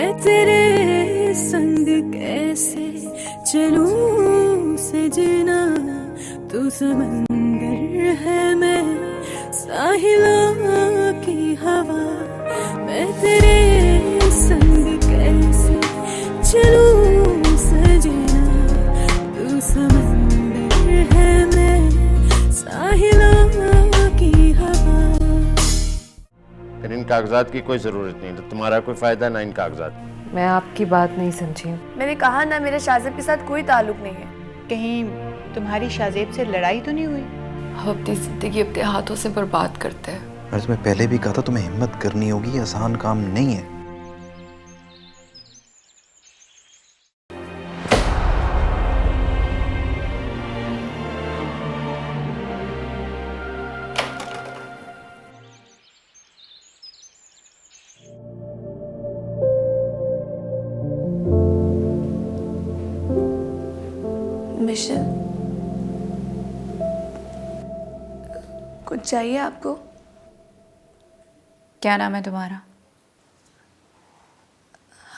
मैं तेरे संग कैसे चलूं सजना, तू समंदर है मैं साहिलों की हवा। मैं तेरे संग कैसे चलूं सजना, तू समंदर है मैं साहिलों की हवा। फिर इन कागजात की कोई जरूरत नहीं, तो तुम्हारा कोई फायदा ना इन कागजात। मैं आपकी बात नहीं समझी। मैंने कहा ना, मेरा शाहजेब के साथ कोई ताल्लुक नहीं है। कहीं तुम्हारी शाहजेब से लड़ाई तो नहीं हुई? हम अपनी जिंदगी अपने हाथों से बर्बाद करते हैं। मैंने तुम्हें पहले भी कहा था, तुम्हें हिम्मत करनी होगी, आसान काम नहीं है। मिशेल, कुछ चाहिए आपको? क्या नाम है तुम्हारा?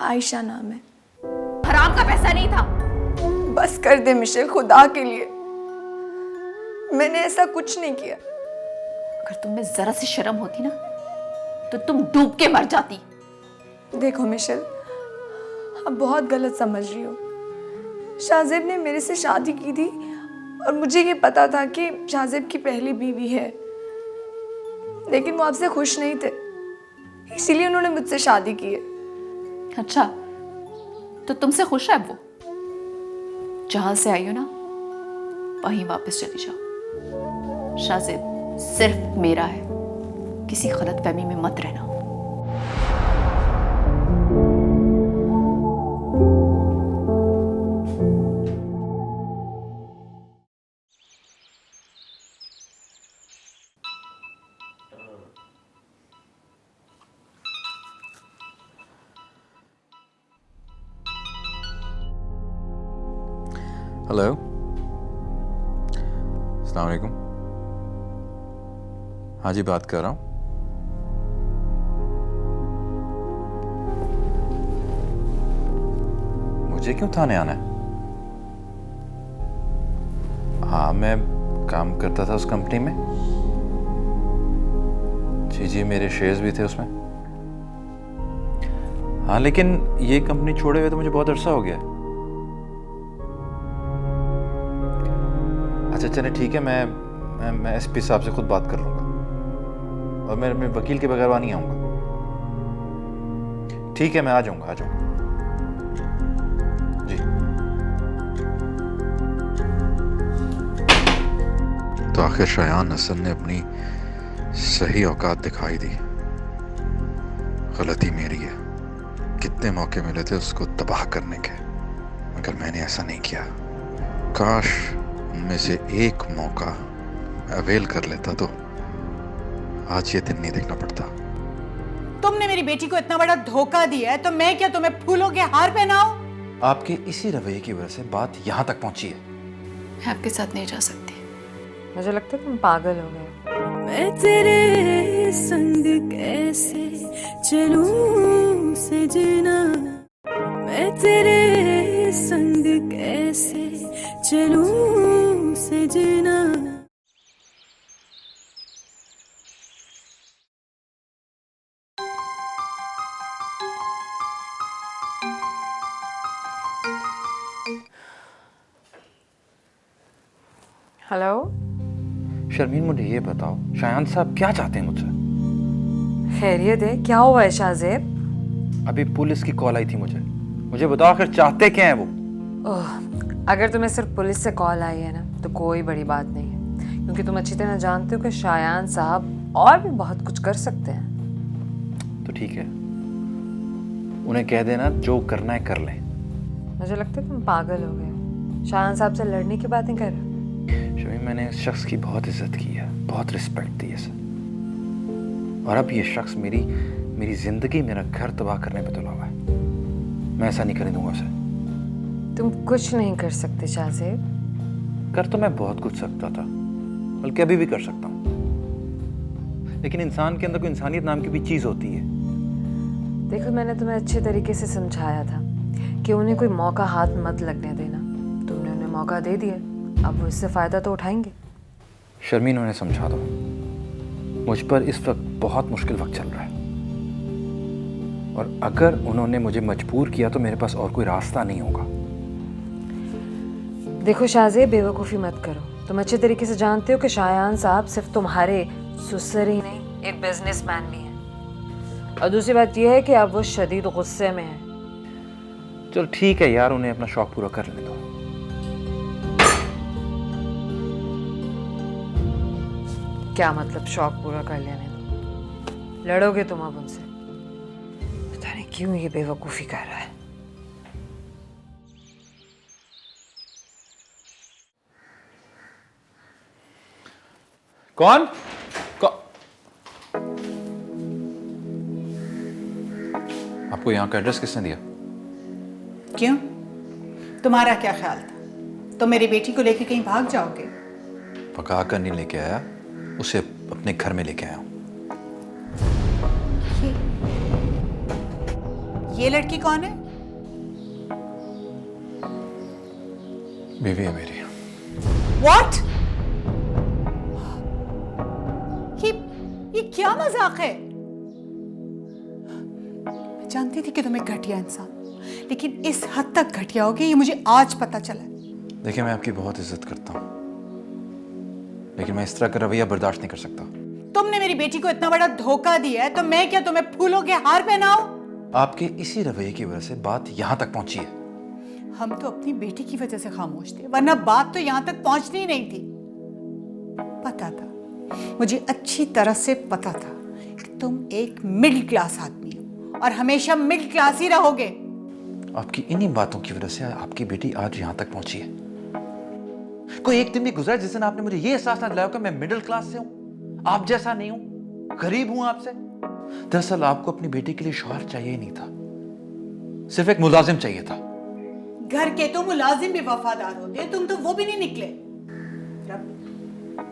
आयशा नाम है। हराम का पैसा नहीं था। बस कर दे मिशेल, खुदा के लिए। मैंने ऐसा कुछ नहीं किया। अगर तुम में जरा सी शर्म होती ना, तो तुम डूब के मर जाती। देखो मिशेल, आप बहुत गलत समझ रही हो। शाहजेब ने मेरे से शादी की थी और मुझे ये पता था कि शाहजेब की पहली बीवी है, लेकिन वो आपसे खुश नहीं थे, इसीलिए उन्होंने मुझसे शादी की है। अच्छा, तो तुमसे खुश है वो? जहां से आई हो ना, वहीं वापस चली जाओ। शाहजेब सिर्फ मेरा है, किसी गलतफहमी में मत रहना। हेलो, अस्सलाम वालेकुम। हाँ जी, बात कर रहा हूँ। मुझे क्यों थाने आना है? हाँ, मैं काम करता था उस कंपनी में। जी जी, मेरे शेयर्स भी थे उसमें। हाँ, लेकिन ये कंपनी छोड़े हुए तो मुझे बहुत अरसा हो गया है। अच्छा चले, ठीक है, मैं एसपी साहब से खुद बात कर लूँगा, और मैं अपने वकील के बगैर वहाँ नहीं आऊँगा। ठीक है, मैं आ जाऊँगा जी। तो आखिर शायान हसन ने अपनी सही औकात दिखाई दी। गलती मेरी है। कितने मौके मिले थे उसको तबाह करने के, मगर मैंने ऐसा नहीं किया। काश उनमें से एक मौका अवेल कर लेता तो आज ये दिन नहीं देखना पड़ता। तुमने मेरी बेटी को इतना बड़ा धोखा दिया है, तो मैं क्या तुम्हें फूलों के हार पहनाऊं? आपके इसी रवैये की वजह से बात यहाँ तक पहुंची है। मैं आपके साथ नहीं जा सकती। मुझे लगता है तुम पागल हो गए। मैं तेरे संग कैसे चलूं सजना, मैं तेरे संग कैसे चलूं सजना। हेलो शर्मीन, मुझे ये बताओ, शायान साहब क्या चाहते हैं मुझसे? खैरियत है? क्या हुआ है शाहजेब? अभी पुलिस की कॉल आई थी मुझे बताओ आखिर चाहते क्या हैं वो? ओह, अगर तुम्हें सिर्फ पुलिस से कॉल आई है ना, तो कोई बड़ी बात नहीं है, क्योंकि तुम अच्छी तरह जानते हो कि शायान साहब और भी बहुत कुछ कर सकते हैं। तो ठीक है, उन्हें कह देना जो करना है कर लें। मुझे लगता है तुम पागल हो गए। शायान साहब से लड़ने की बातें कर रहे हो। शमी, मैंने इस शख्स की बहुत इज्जत की है, बहुत रिस्पेक्ट दी है सर, और अब ये शख्स मेरी जिंदगी, मेरा घर तबाह करने पे तुला हुआ है। मैं ऐसा नहीं करने दूंगा उसे। तुम कुछ नहीं कर सकते शाहजेब। कर तो मैं बहुत कुछ सकता था, बल्कि अभी भी कर सकता हूँ, लेकिन इंसान के अंदर कोई इंसानियत नाम की भी चीज होती है। देखो मैंने तुम्हें अच्छे तरीके से समझाया था कि उन्हें कोई मौका हाथ मत लगने देना। तुमने उन्हें मौका दे दिया, अब वो इससे फ़ायदा तो उठाएंगे। शर्मीन, उन्हें समझा दो, मुझ पर इस वक्त बहुत मुश्किल वक्त चल रहा है, और अगर उन्होंने मुझे मजबूर किया तो मेरे पास और कोई रास्ता नहीं होगा। देखो शाहजेब, बेवकूफ़ी मत करो। तुम अच्छे तरीके से जानते हो कि शायान साहब सिर्फ तुम्हारे ससुर ही नहीं, एक बिजनेसमैन भी हैं। और दूसरी बात यह है कि अब वो शदीद गुस्से में है। चलो ठीक है यार, उन्हें अपना शौक पूरा कर लेने दो। क्या मतलब शौक पूरा कर लेने दो? लड़ोगे तुम अब उनसे? पता नहीं क्यों ये बेवकूफ़ी कर रहा है। कौन? आपको यहाँ का एड्रेस किसने दिया? क्यों? तुम्हारा क्या ख्याल था? तुम मेरी बेटी को लेके कहीं भाग जाओगे? पका कर नहीं लेके आया, उसे अपने घर में लेके आया हूँ। ये लड़की कौन है? बीवी है मेरी। What? ये क्या मजाक है? मैं जानती थी कि तुम एक घटिया इंसान, लेकिन इस हद तक घटिया होगी ये मुझे आज पता चला। देखिए, मैं आपकी बहुत इज्जत करता हूँ, लेकिन मैं इस तरह का रवैया बर्दाश्त नहीं कर सकता। तुमने मेरी बेटी को इतना बड़ा धोखा दिया है तो मैं क्या तुम्हें फूलों के हार पहनाऊं? आपके इसी रवैये की वजह से बात यहाँ तक पहुंची है। हम तो अपनी बेटी की वजह से खामोश थे, वरना बात तो यहाँ तक पहुंचनी ही नहीं थी। पता था, मुझे अच्छी तरह से पता था कि तुम एक मिडिल क्लास आदमी हो और हमेशा मिडिल क्लास ही रहोगे। आपकी इन्हीं बातों की वजह से आपकी बेटी आज यहाँ तक पहुंची है। कोई एक दिन भी गुजरा जिस दिन आपने मुझे ये एहसास ना दिलाया कि मैं मिडिल क्लास से हूं, आप जैसा नहीं हूं, गरीब हूं आपसे। दरअसल आपको अपनी बेटी के लिए शौहर चाहिए ही नहीं था, सिर्फ एक मुलाजिम चाहिए था। घर के तो मुलाजिम भी वफादार होते, तुम तो वो भी नहीं निकले। रब,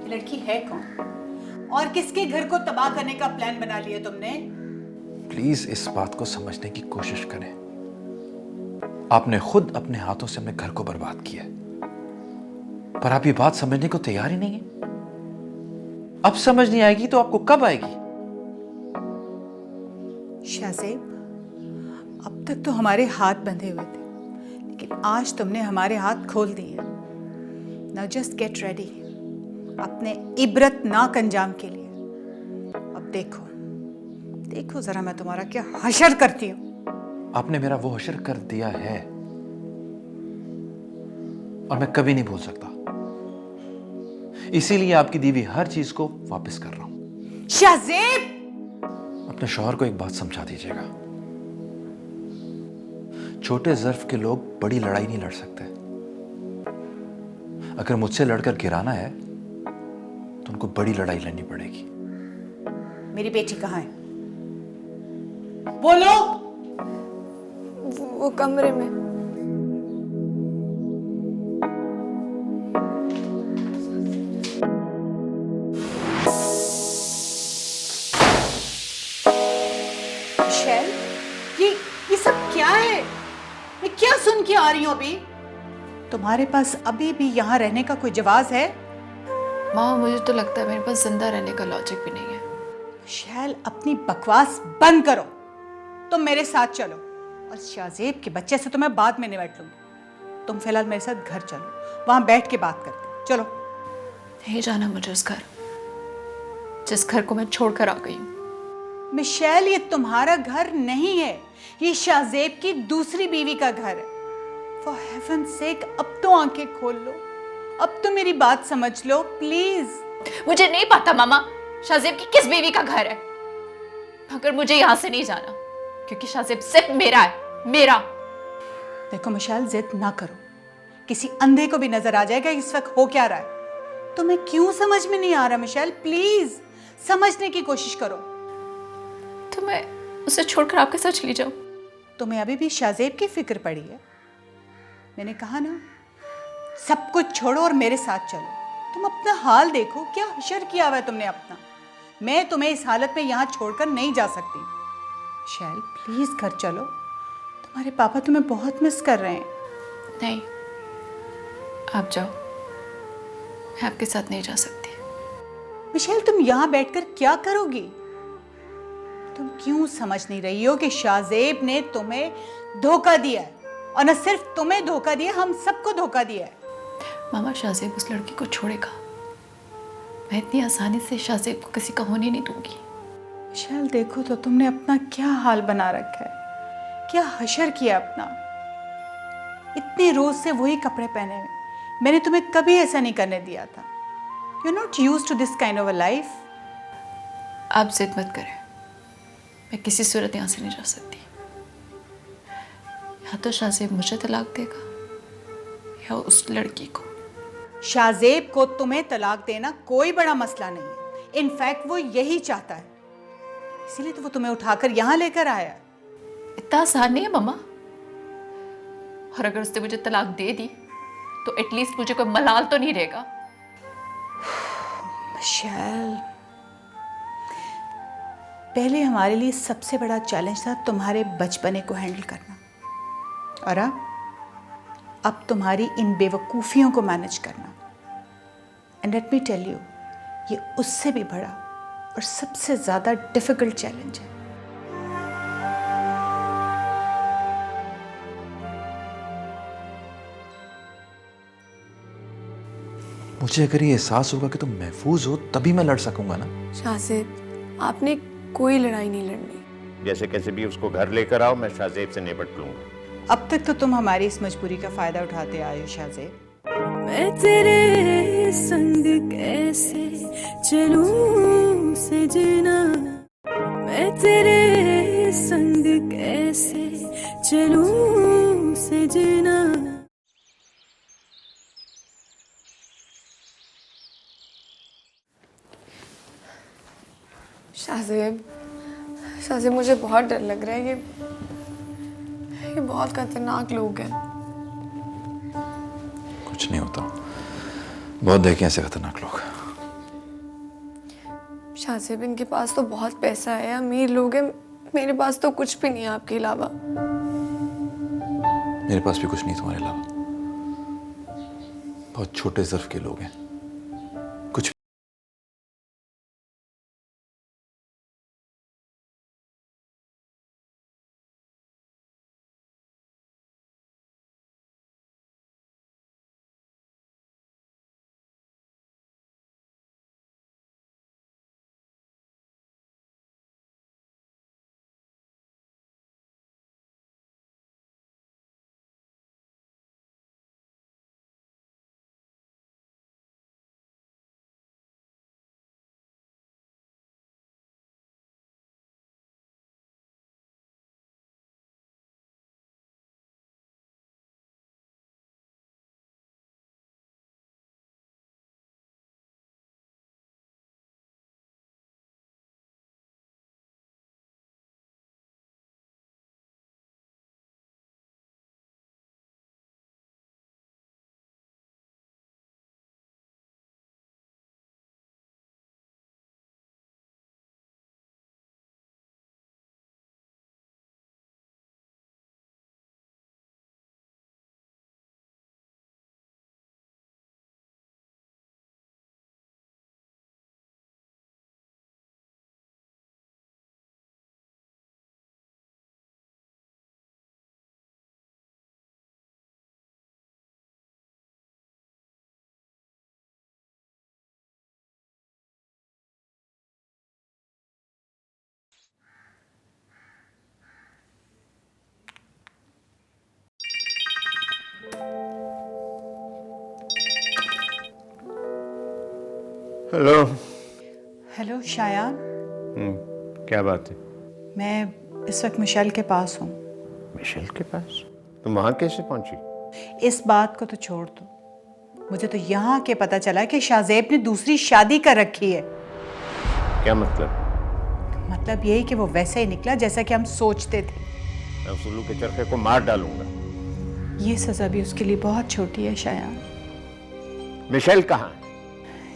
ये लड़की है कौन और किसके घर को तबाह करने का प्लान बना लिया तुमने? प्लीज इस बात को समझने की कोशिश करें। आपने खुद अपने हाथों से अपने घर को बर्बाद किया, पर आप ये बात समझने को तैयार ही नहीं है। अब समझ नहीं आएगी तो आपको कब आएगी? शाहजेब, अब तक तो हमारे हाथ बंधे हुए थे, लेकिन आज तुमने हमारे हाथ खोल दिए। नाउ जस्ट गेट रेडी अपने इबरतनाक अंजाम के लिए। अब देखो देखो जरा मैं तुम्हारा क्या हशर करती हूँ। आपने मेरा वो हशर कर दिया है और मैं कभी नहीं भूल सकता। इसीलिए आपकी दी हुई हर चीज को वापस कर रहा हूं। शाहजेब, अपने शौहर को एक बात समझा दीजिएगा, छोटे ज़र्फ के लोग बड़ी लड़ाई नहीं लड़ सकते। अगर मुझसे लड़कर गिराना है तो उनको बड़ी लड़ाई लड़नी पड़ेगी। मेरी बेटी कहाँ है? बोलो। वो कमरे में। शैल, ये सब क्या है? मैं क्या सुन के आ रही हूँ अभी? तुम्हारे पास अभी भी यहाँ रहने का कोई जवाब है? माँ, मुझे तो लगता है मेरे पास जिंदा रहने का लॉजिक भी नहीं है। शैल, अपनी बकवास बंद करो। तुम मेरे साथ चलो और शाहजेब के बच्चे से तो मैं बाद में निपट लूंगी। तुम फिलहाल मेरे साथ घर चलो, वहां बैठ के बात करते हैं। चलो। नहीं जाना मुझे उस घर, जिस घर को मैं छोड़कर आ गई हूँ। मिशेल, ये तुम्हारा घर नहीं है, ये शाहजेब की दूसरी बीवी का घर है। फॉर हेवन सेक, अब तो आंखें खोल लो, अब तो मेरी बात समझ लो प्लीज। मुझे नहीं पता मामा शाहजेब की किस बीवी का घर है, मगर मुझे यहाँ से नहीं जाना, क्योंकि शाहजेब सिर्फ मेरा है, मेरा। देखो मिशेल, जिद ना करो, किसी अंधे को भी नजर आ जाएगा इस वक्त हो क्या रहा है। तुम्हें क्यों समझ में नहीं आ रहा मिशेल? प्लीज समझने की कोशिश करो। तो मैं उसे छोड़कर आपके साथ चली जाऊं? तुम्हें अभी भी शाहजेब की फिक्र पड़ी है? मैंने कहा ना, सब कुछ छोड़ो और मेरे साथ चलो। तुम अपना हाल देखो, क्या हशर किया हुआ है तुमने अपना। मैं तुम्हें इस हालत में यहाँ छोड़कर नहीं जा सकती। शैल प्लीज घर चलो, तुम्हारे पापा तुम्हें बहुत मिस कर रहे हैं। नहीं, आप जाओ, मैं आपके साथ नहीं जा सकती। मिशेल, तुम यहाँ बैठकर क्या करोगी? तुम क्यों समझ नहीं रही हो कि शाहजेब ने तुम्हें धोखा दिया है, और न सिर्फ तुम्हें धोखा दिया, हम सबको धोखा दिया है। मामा, शाहजेब उस लड़की को छोड़ेगा। मैं इतनी आसानी से शाहजेब को किसी का होने नहीं दूंगी। मिशेल, देखो तो तुमने अपना क्या हाल बना रखा है, क्या हशर किया अपना। इतने रोज से वही कपड़े पहने हुए, मैंने तुम्हें कभी ऐसा नहीं करने दिया था। You not used to this kind of a life. आप जिद मत करें, मैं किसी सूरत यहाँ से नहीं जा सकती। या तो शाहजेब मुझे तलाक देगा या उस लड़की को। शाहजेब को तुम्हें तलाक देना कोई बड़ा मसला नहीं है, इनफैक्ट वो यही चाहता है, इसीलिए तो वो तुम्हें उठाकर यहाँ लेकर आया है। इतना आसान नहीं है मम्मा। और अगर उसने मुझे तलाक दे दी तो एटलीस्ट मुझे कोई मलाल तो नहीं रहेगा। मिशेल, पहले हमारे लिए सबसे बड़ा चैलेंज था तुम्हारे बचपने को हैंडल करना, और अब तुम्हारी इन बेवकूफ़ियों को मैनेज करना। And let me tell you, ये उससे भी बड़ा और सबसे ज़्यादा डिफिकल्ट चैलेंज है। मुझे अगर ये एहसास होगा कि तुम महफूज हो तभी मैं लड़ सकूंगा ना। शाहजेब, आपने कोई लड़ाई नहीं लड़नी। जैसे कैसे भी उसको घर लेकर आओ, मैं शाहजेब से निपट लूंगा। अब तक तो तुम हमारी इस मजबूरी का फ़ायदा उठाते आए हो शाहजेब। मैं तेरे संग कैसे चलूं सजना, मैं तेरे संग कैसे चलूं सजना। शाहजेब, शाहजेब, मुझे बहुत डर लग रहा है। ये बहुत खतरनाक लोग हैं। कुछ नहीं होता, बहुत देखे ऐसे खतरनाक लोग। शाहजेब, इनके पास तो बहुत पैसा है, अमीर लोग हैं। मेरे पास तो कुछ भी नहीं है आपके अलावा। मेरे पास भी कुछ नहीं तुम्हारे अलावा। बहुत छोटे ज़र्फ के लोग हैं, कुछ हेलो। हेलो शायान, क्या बात है? मैं इस वक्त मिशेल के पास हूँ। मिशेल के पास? तुम वहां कैसे पहुंची? इस बात को तो छोड़ दो, मुझे तो यहाँ के पता चला कि शाहजेब ने दूसरी शादी कर रखी है। क्या मतलब? मतलब यही कि वो वैसे ही निकला जैसा कि हम सोचते थे। मैं उस उल्लू के चरखे को मार डालूंगा। ये सजा भी उसके लिए बहुत छोटी है शायान। मिशेल कहाँ है?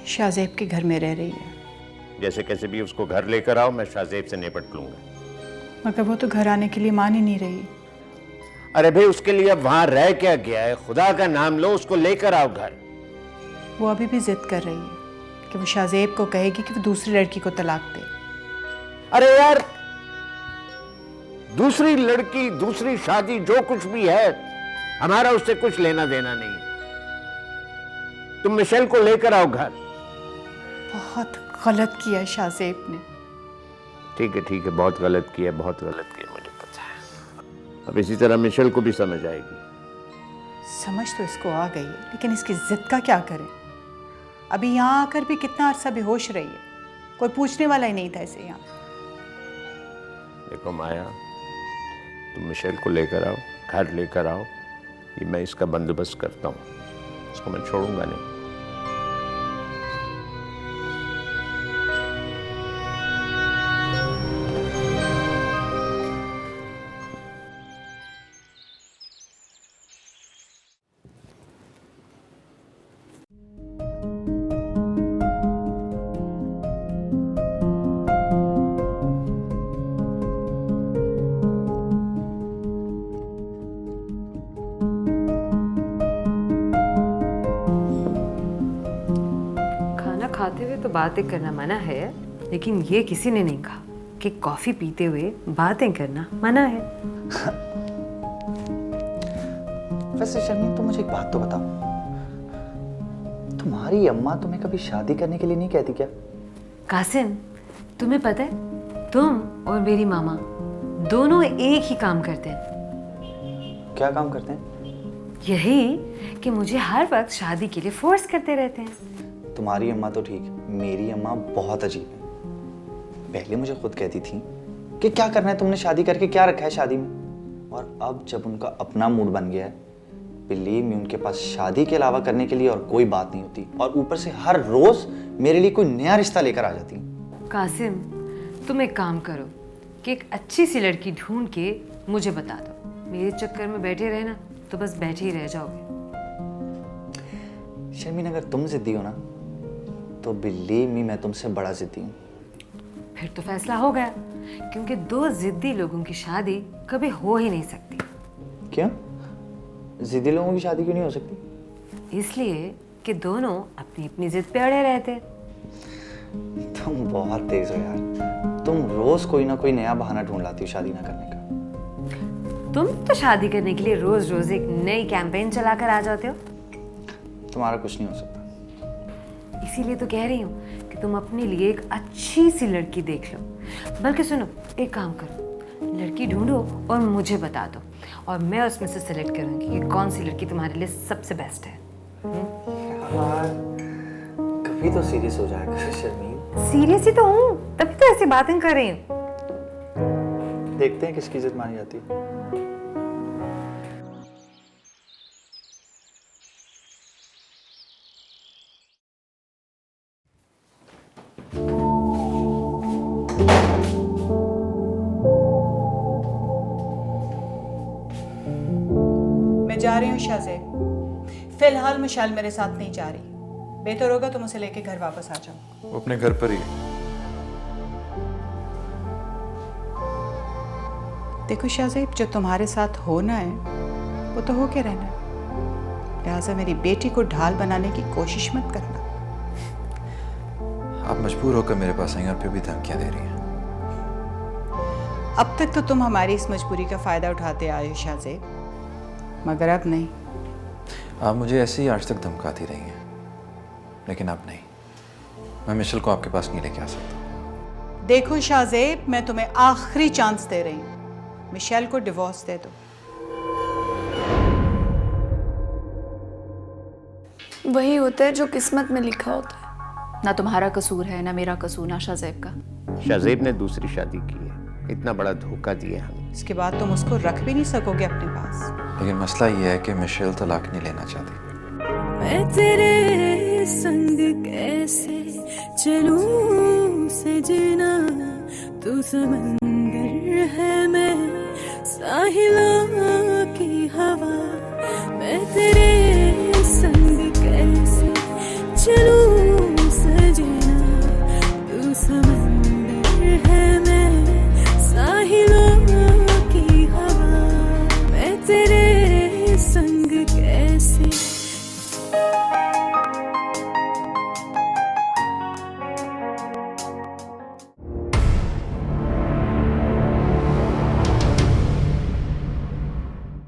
शाहजेब के घर में रह रही है। जैसे कैसे भी उसको घर लेकर आओ, मैं शाहजेब से निपट लूंगा। मगर वो तो घर आने के लिए मान ही नहीं रही। अरे भाई उसके लिए अब वहां रह क्या गया है? खुदा का नाम लो, उसको लेकर आओ घर। वो अभी भी जिद कर रही है कि वो शाहजेब को कहेगी कि वो दूसरी लड़की को तलाक दे। अरे यार, दूसरी लड़की, दूसरी शादी, जो कुछ भी है, हमारा उससे कुछ लेना देना नहीं। तुम मिशेल को लेकर आओ घर। बहुत गलत किया है शाहजेब ने। ठीक है, बहुत गलत किया, बहुत गलत किया, मुझे पता है। अब इसी तरह मिशेल को भी समझ आएगी। समझ तो इसको आ गई है, लेकिन इसकी जिद का क्या करें? अभी यहाँ आकर भी कितना अरसा बेहोश रही है, कोई पूछने वाला ही नहीं था इसे यहाँ। देखो माया, तुम मिशेल को लेकर आओ, घर लेकर आओ, ये मैं इसका बंदोबस्त करता हूँ, इसको मैं छोड़ूंगा नहीं। खाना खाते हुए तो बातें करना मना है, लेकिन ये किसी ने नहीं कहा कि कॉफी पीते हुए बातें करना मना है। वैसे शर्मी, तुम मुझे एक बात तो बताओ, तुम्हारी अम्मा तुम्हें कभी शादी करने के लिए नहीं कहती क्या? कासिम, तुम्हें पता है, तुम और मेरी मामा दोनों एक ही काम करते हैं। क्या काम करते हैं? यही कि मुझे हर वक्त शादी के लिए फोर्स करते रहते हैं। तुम्हारी अम्मा तो ठीक, मेरी अम्मा बहुत अजीब है। पहले मुझे खुद कहती थी कि क्या करना है तुमने शादी करके, क्या रखा है शादी में, और अब जब उनका अपना मूड बन गया है, बिलीव मी, उनके पास शादी के अलावा करने के लिए और कोई बात नहीं होती, और ऊपर से हर रोज मेरे लिए कोई नया रिश्ता लेकर आ जाती है। कासिम, तुम एक काम करो कि एक अच्छी सी लड़की ढूंढ के मुझे बता दो। मेरे चक्कर में बैठे रहे ना तो बस बैठे ही रह जाओगे। शर्मीन, अगर तुम जिद्दी हो ना तो बिलीव मी, मैं तुमसे बड़ा जिद्दी हूँ। फिर तो फैसला हो गया, क्योंकि दो जिद्दी लोगों की शादी कभी हो ही नहीं सकती। क्यों? जिद्दी लोगों की शादी क्यों नहीं हो सकती? इसलिए कि दोनों अपनी अपनी जिद पे अड़े रहते। तुम बहुत तेज हो यार, तुम रोज कोई ना कोई नया बहाना ढूंढ लाती हो शादी ना करने का। तुम तो शादी करने के लिए रोज रोज एक नई कैंपेन चलाकर आ जाते हो। तुम्हारा कुछ नहीं हो सकता। इसीलिए तो कह रही हूँ कि तुम अपने लिए एक अच्छी सी लड़की देख लो। बल्कि सुनो, एक काम करो, लड़की ढूंढो और मुझे बता दो, और मैं उसमें से सेलेक्ट करूँगी कि कौन सी लड़की तुम्हारे लिए सबसे बेस्ट है। यार, कभी तो सीरियस हो जाएगा शर्मीन। सीरियस ही तो हूँ, तभी तो ऐसी बातें कर रही हूँ। देखते हैं किसकी इज्जत मानी जाती है। मैं जा रही हूँ शाहजेब, फिलहाल मिशेल मेरे साथ नहीं जा रही। बेहतर होगा तुम उसे लेके घर वापस आ जाओ। वो अपने घर पर ही है। देखो शाहजेब, जो तुम्हारे साथ होना है वो तो होके रहना है, लिहाजा मेरी बेटी को ढाल बनाने की कोशिश मत करना। आप मजबूर होकर मेरे पास आई और फिर भी धमकियां दे रही हैं। अब तक तो तुम हमारी इस मजबूरी का फायदा उठाते आए हो शाहजेब, मगर अब नहीं। आप मुझे ऐसे ही आज तक धमकाती रही हैं, लेकिन अब नहीं। मैं मिशेल को आपके पास नहीं लेके आ सकता। देखो शाहजेब, मैं तुम्हें आखिरी चांस दे रही हूँ, मिशेल को डिवोर्स दे दो। वही होता है जो किस्मत में लिखा होता है। ना तुम्हारा कसूर है, ना मेरा कसूर, ना शाहजेब का। शाहजेब ने दूसरी शादी की है, इतना बड़ा धोखा दिया हमें। इसके बाद तुम उसको रख भी नहीं सकोगे अपने पास। लेकिन मसला ये है कि मिशेल तलाक नहीं लेना चाहती। मैं तेरे संग कैसे चलूं सजना, तू समंदर है मैं साहिला।